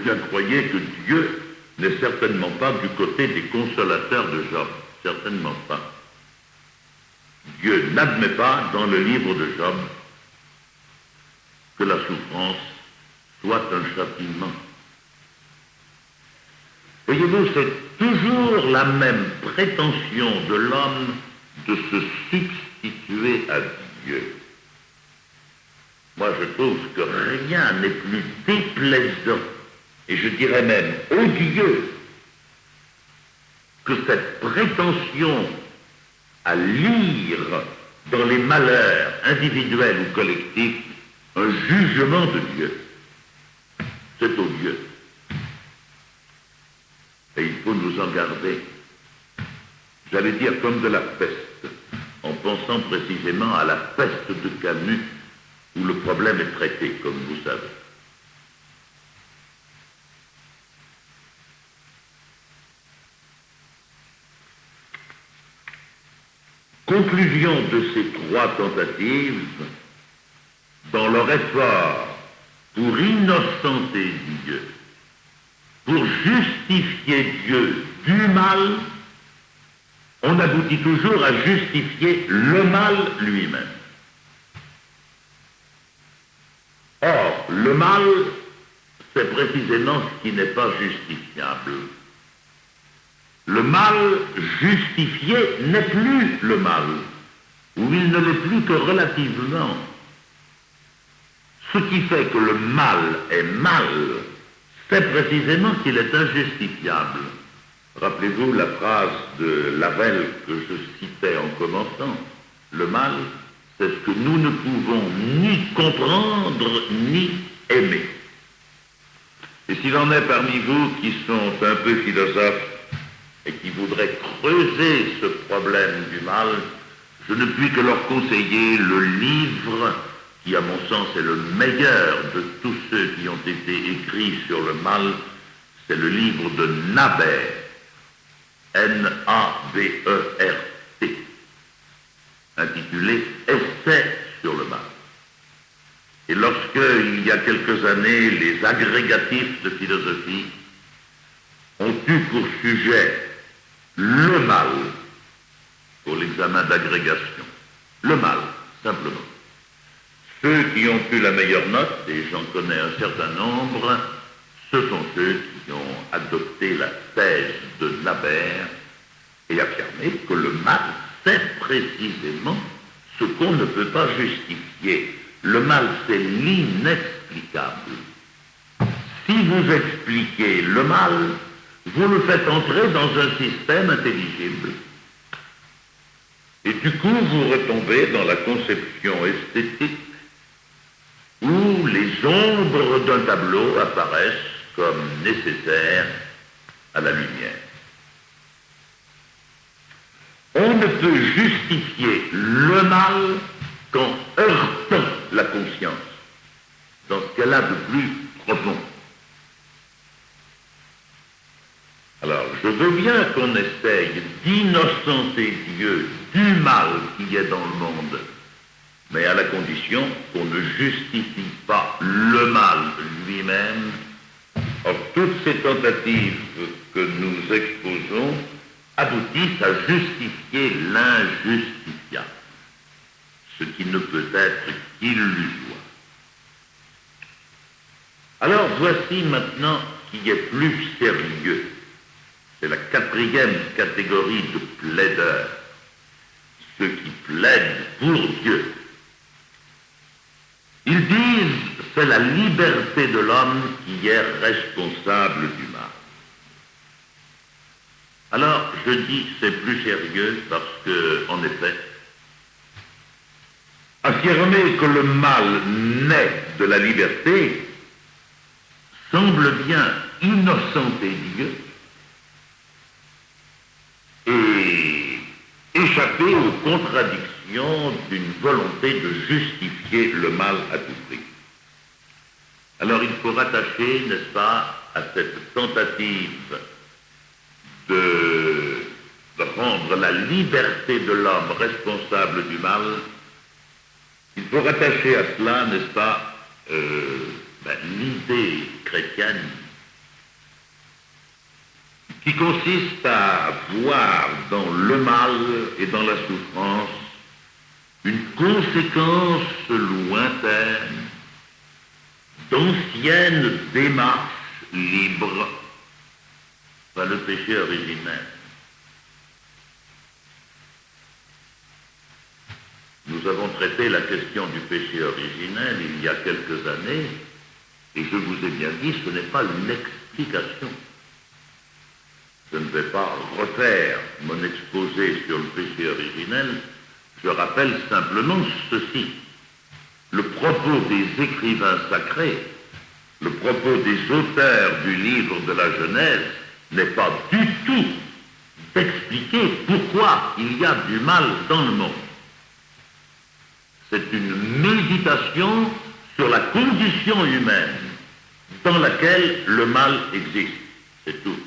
bien croyez que Dieu n'est certainement pas du côté des consolateurs de Job. Certainement pas. Dieu n'admet pas dans le livre de Job que la souffrance soit un châtiment. Voyez-vous, c'est toujours la même prétention de l'homme de se substituer à Dieu. Moi, je trouve que rien n'est plus déplaisant, et je dirais même odieux, que cette prétention à lire dans les malheurs individuels ou collectifs un jugement de Dieu. C'est odieux. Et il faut nous en garder. J'allais dire comme de la peste, en pensant précisément à la peste de Camus, où le problème est traité, comme vous savez. Conclusion de ces trois tentatives, dans leur effort pour innocenter Dieu, pour justifier Dieu du mal, on aboutit toujours à justifier le mal lui-même. Or, le mal, c'est précisément ce qui n'est pas justifiable. Le mal justifié n'est plus le mal, ou il ne l'est plus que relativement. Ce qui fait que le mal est mal, c'est précisément qu'il est injustifiable. Rappelez-vous la phrase de Lavelle que je citais en commençant. Le mal, c'est ce que nous ne pouvons ni comprendre ni aimer. Et s'il en est parmi vous qui sont un peu philosophes et qui voudraient creuser ce problème du mal, je ne puis que leur conseiller le livre qui, à mon sens, est le meilleur de tous ceux qui ont été écrits sur le mal. C'est le livre de Nabert, N-A-B-E-R-T, intitulé « Essai sur le mal ». Et lorsque, il y a quelques années, les agrégatifs de philosophie ont eu pour sujet le mal pour l'examen d'agrégation, le mal, simplement. Ceux qui ont eu la meilleure note, et j'en connais un certain nombre, ce sont ceux qui ont adopté la thèse de Nabert et affirmé que le mal, c'est précisément ce qu'on ne peut pas justifier. Le mal, c'est l'inexplicable. Si vous expliquez le mal, vous le faites entrer dans un système intelligible. Et du coup, vous retombez dans la conception esthétique où les ombres d'un tableau apparaissent comme nécessaires à la lumière. On ne peut justifier le mal qu'en heurtant la conscience dans ce qu'elle a de plus profond. Alors, je veux bien qu'on essaye d'innocenter Dieu du mal qui est dans le monde, mais à la condition qu'on ne justifie pas le mal lui-même. Or, toutes ces tentatives que nous exposons aboutissent à justifier l'injustifiable, ce qui ne peut être qu'illusoire. Alors, voici maintenant qui est plus sérieux. C'est la quatrième catégorie de plaideurs, ceux qui plaident pour Dieu. Ils disent c'est la liberté de l'homme qui est responsable du mal. Alors, je dis c'est plus sérieux parce que, en effet, affirmer que le mal naît de la liberté semble bien innocenter Dieu et échapper aux contradictions d'une volonté de justifier le mal à tout prix. Alors il faut rattacher, n'est-ce pas, à cette tentative de rendre la liberté de l'homme responsable du mal, il faut rattacher à cela, n'est-ce pas, l'idée chrétienne qui consiste à voir dans le mal et dans la souffrance une conséquence lointaine d'anciennes démarches libres par le péché originel. Nous avons traité la question du péché originel il y a quelques années, et je vous ai bien dit, ce n'est pas une explication. Je ne vais pas refaire mon exposé sur le péché originel, je rappelle simplement ceci. Le propos des écrivains sacrés, le propos des auteurs du livre de la Genèse n'est pas du tout d'expliquer pourquoi il y a du mal dans le monde. C'est une méditation sur la condition humaine dans laquelle le mal existe. C'est tout.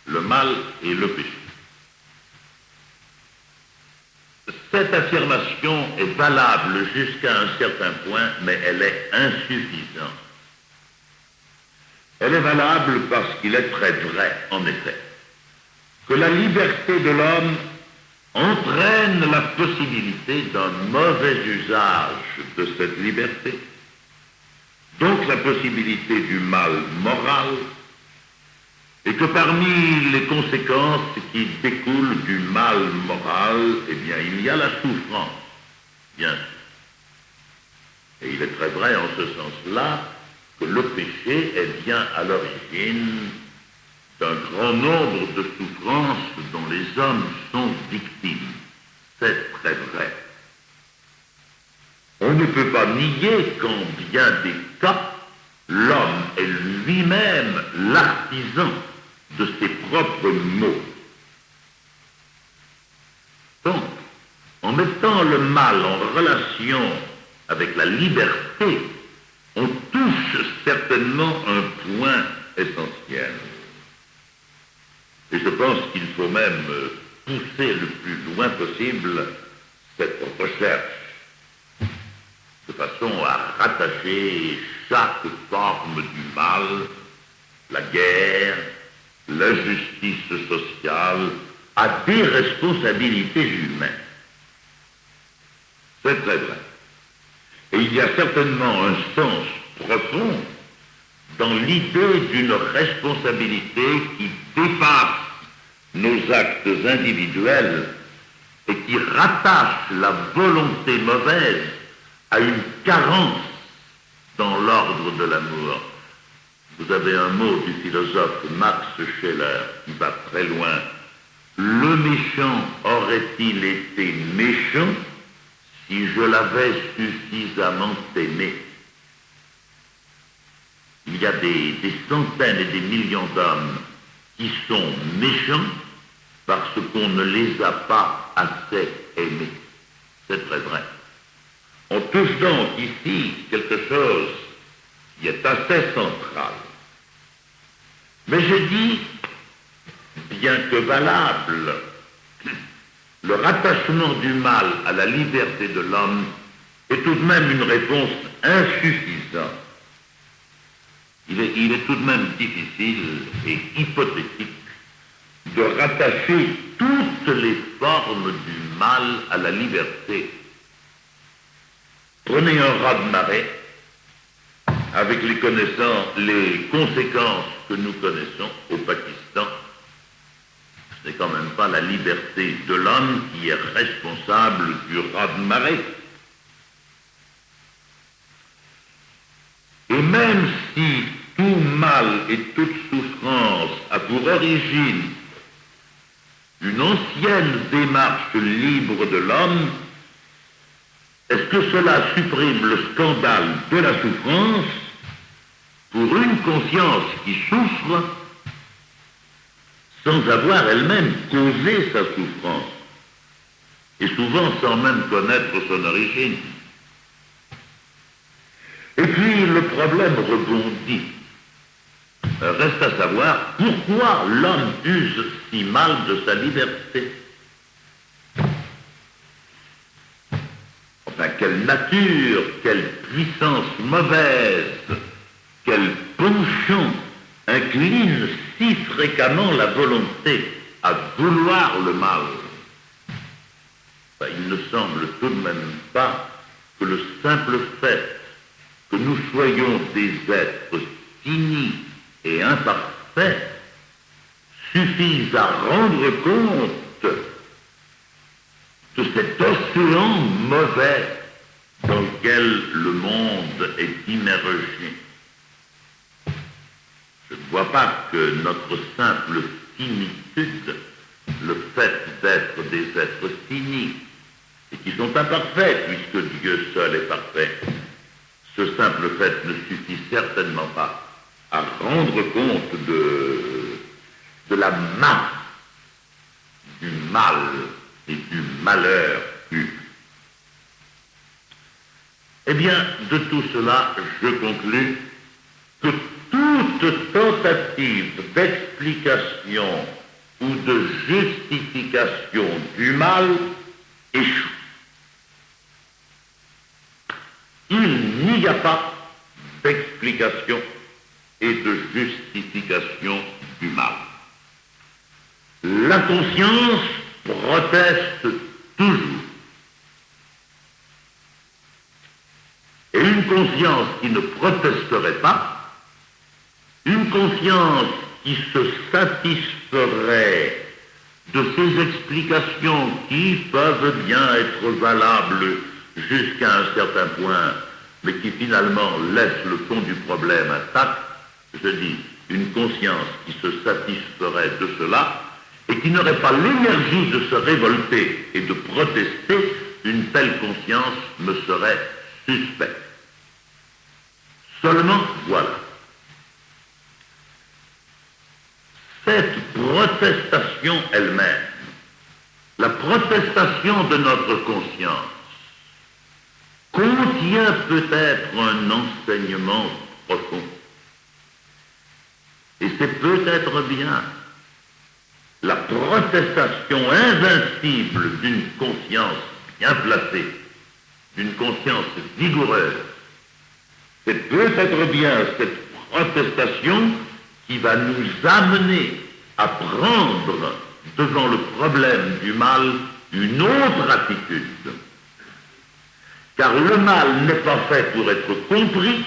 Le mal et le péché. Cette affirmation est valable jusqu'à un certain point, mais elle est insuffisante. Elle est valable parce qu'il est très vrai, en effet, que la liberté de l'homme entraîne la possibilité d'un mauvais usage de cette liberté, donc la possibilité du mal moral, et que parmi les conséquences qui découlent du mal moral, eh bien, il y a la souffrance, bien sûr. Et il est très vrai en ce sens-là que le péché est bien à l'origine d'un grand nombre de souffrances dont les hommes sont victimes. C'est très vrai. On ne peut pas nier qu'en bien des cas, l'homme est lui-même l'artisan de ses propres maux. Donc, en mettant le mal en relation avec la liberté, on touche certainement un point essentiel. Et je pense qu'il faut même pousser le plus loin possible cette recherche, de façon à rattacher chaque forme du mal, la guerre, l'injustice sociale, à des responsabilités humaines. C'est très vrai. Et il y a certainement un sens profond dans l'idée d'une responsabilité qui dépasse nos actes individuels et qui rattache la volonté mauvaise à une carence dans l'ordre de l'amour. Vous avez un mot du philosophe Max Scheler qui va très loin. Le méchant aurait-il été méchant si je l'avais suffisamment aimé? Il y a des centaines et des millions d'hommes qui sont méchants parce qu'on ne les a pas assez aimés. C'est très vrai. On touche donc ici quelque chose qui est assez central. Mais je dis, bien que valable, le rattachement du mal à la liberté de l'homme est tout de même une réponse insuffisante. Il est tout de même difficile et hypothétique de rattacher toutes les formes du mal à la liberté. Prenez un raz-de-marée avec les conséquences que nous connaissons au Pakistan. Ce n'est quand même pas la liberté de l'homme qui est responsable du raz-de-marée. Et même si tout mal et toute souffrance a pour origine une ancienne démarche libre de l'homme, est-ce que cela supprime le scandale de la souffrance pour une conscience qui souffre sans avoir elle-même causé sa souffrance, et souvent sans même connaître son origine? Et puis le problème rebondit. Reste à savoir pourquoi l'homme use si mal de sa liberté. Enfin, quelle nature, quelle puissance mauvaise, quel penchant incline si fréquemment la volonté à vouloir le mal, il ne semble tout de même pas que le simple fait que nous soyons des êtres finis et imparfaits suffise à rendre compte de cet océan mauvais dans lequel le monde est immergé. Je ne vois pas que notre simple finitude, le fait d'être des êtres finis et qui sont imparfaits, puisque Dieu seul est parfait, ce simple fait ne suffit certainement pas à rendre compte de la masse du mal et du malheur humain. Eh bien, de tout cela, je conclus que toute tentative d'explication ou de justification du mal échoue. Il n'y a pas d'explication et de justification du mal. La conscience proteste toujours. Et une conscience qui ne protesterait pas, une conscience qui se satisferait de ces explications qui peuvent bien être valables jusqu'à un certain point, mais qui finalement laissent le fond du problème intact, je dis, une conscience qui se satisferait de cela et qui n'aurait pas l'énergie de se révolter et de protester, une telle conscience me serait suspecte. Seulement, voilà. Cette protestation elle-même, la protestation de notre conscience, contient peut-être un enseignement profond. Et c'est peut-être bien la protestation invincible d'une conscience bien placée, d'une conscience vigoureuse. C'est peut-être bien cette protestation qui va nous amener à prendre devant le problème du mal une autre attitude. Car le mal n'est pas fait pour être compris,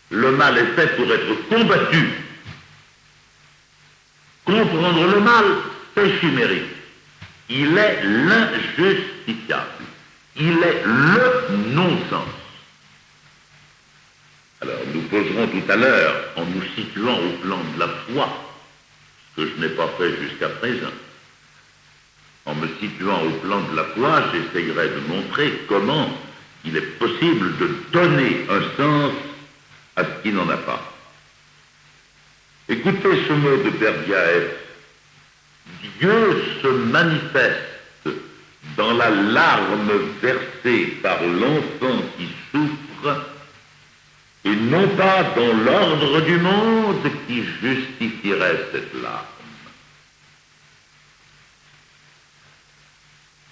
le mal est fait pour être combattu. Comprendre le mal, c'est chimérique. Il est l'injustifiable. Il est le non-sens. Alors, nous poserons tout à l'heure, en nous situant au plan de la foi, ce que je n'ai pas fait jusqu'à présent. En me situant au plan de la foi, j'essayerai de montrer comment il est possible de donner un sens à ce qui n'en a pas. Écoutez ce mot de Berdiaev. Dieu se manifeste dans la larme versée par l'enfant qui souffre et non pas dans l'ordre du monde qui justifierait cette larme.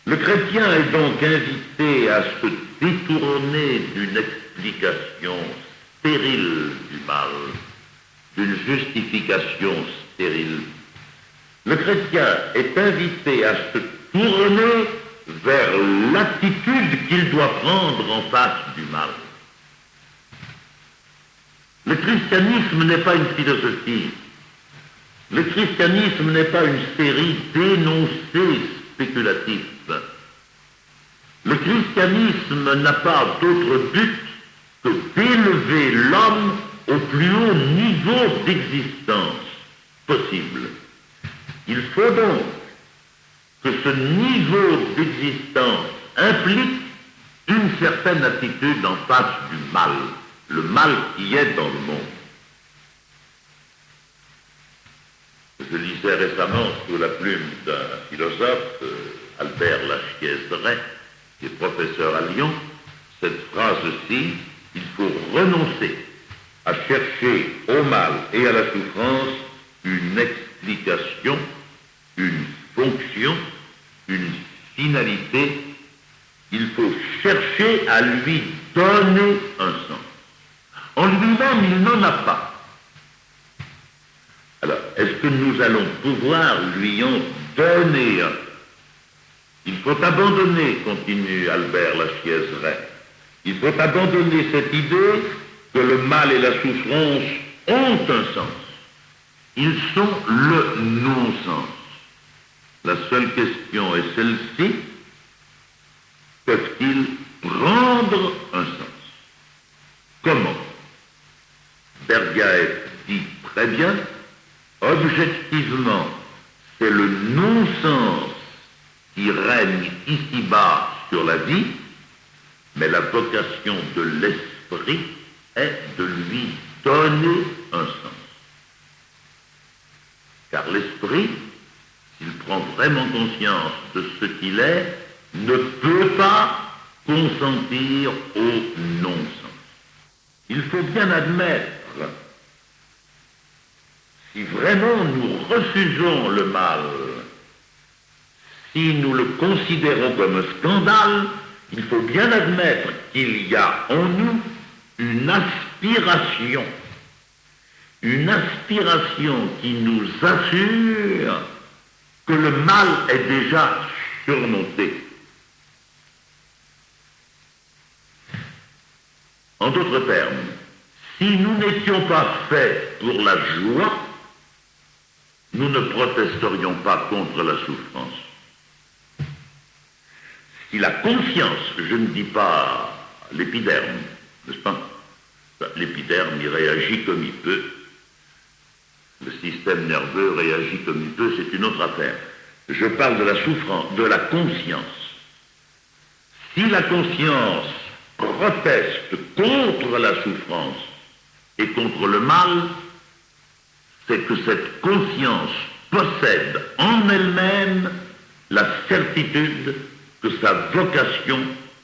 Le chrétien est donc invité à se détourner d'une explication stérile du mal, d'une justification stérile. Le chrétien est invité à se tourner vers l'attitude qu'il doit prendre en face du mal. Le christianisme n'est pas une philosophie. Le christianisme n'est pas une série d'énoncés spéculatifs. Le christianisme n'a pas d'autre but que d'élever l'homme au plus haut niveau d'existence possible. Il faut donc que ce niveau d'existence implique une certaine attitude en face du mal, le mal qui est dans le monde. Je lisais récemment sous la plume d'un philosophe, Albert Lachiaiseray, qui est professeur à Lyon, cette phrase-ci: il faut renoncer à chercher au mal et à la souffrance une explication, une fonction, une finalité. Il faut chercher à lui donner un sens. En lui-même, il n'en a pas. est-ce que nous allons pouvoir lui en donner un? Il faut abandonner, continue Albert Lachiaiseray, il faut abandonner cette idée que le mal et la souffrance ont un sens. Ils sont le non-sens. La seule question est celle-ci: peuvent-ils prendre un sens? Comment? Bergaev dit très bien, objectivement, c'est le non-sens qui règne ici-bas sur la vie, mais la vocation de l'esprit est de lui donner un sens. Car l'esprit, s'il prend vraiment conscience de ce qu'il est, ne peut pas consentir au non-sens. Il faut bien admettre, si vraiment nous refusons le mal, si nous le considérons comme un scandale, il faut bien admettre qu'il y a en nous une aspiration qui nous assure que le mal est déjà surmonté. En d'autres termes, si nous n'étions pas faits pour la joie, nous ne protesterions pas contre la souffrance. Si la conscience, je ne dis pas l'épiderme, n'est-ce pas? L'épiderme, il réagit comme il peut. Le système nerveux réagit comme il peut, c'est une autre affaire. Je parle de la souffrance, de la conscience. Si la conscience proteste contre la souffrance et contre le mal, c'est que cette conscience possède en elle-même la certitude que sa vocation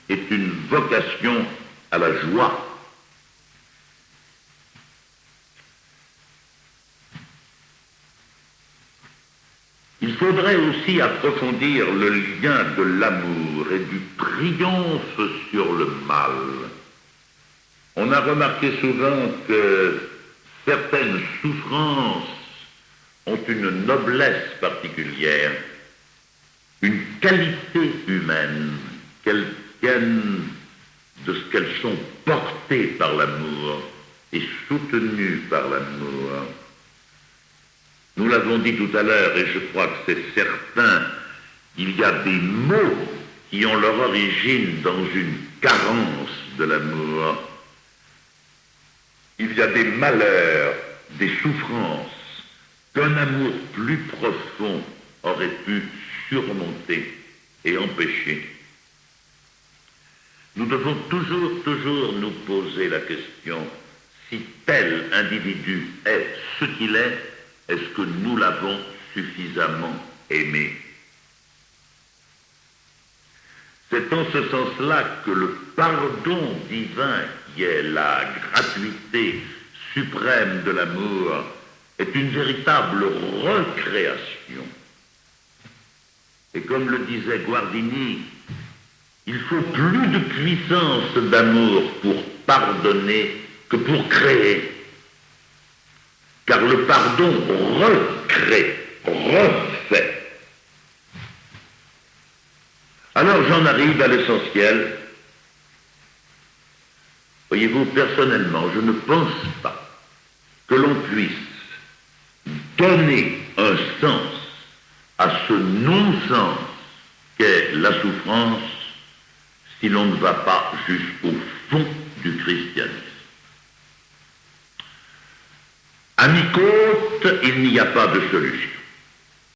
est une vocation à la joie. Il faudrait aussi approfondir le lien de l'amour et du triomphe sur le mal. On a remarqué souvent que certaines souffrances ont une noblesse particulière, une qualité humaine, qu'elles tiennent de ce qu'elles sont portées par l'amour et soutenues par l'amour. Nous l'avons dit tout à l'heure, et je crois que c'est certain, il y a des maux qui ont leur origine dans une carence de l'amour. Il y a des malheurs, des souffrances qu'un amour plus profond aurait pu surmonter et empêcher. Nous devons toujours nous poser la question, si tel individu est ce qu'il est-ce que nous l'avons suffisamment aimé? C'est en ce sens-là que le pardon divin, qui est la gratuité suprême de l'amour, est une véritable recréation. Et comme le disait Guardini, il faut plus de puissance d'amour pour pardonner que pour créer. Car le pardon recrée, refait. Alors j'en arrive à l'essentiel. Voyez-vous, personnellement, je ne pense pas que l'on puisse donner un sens à ce non-sens qu'est la souffrance si l'on ne va pas jusqu'au fond du christianisme. À mi-côte, il n'y a pas de solution.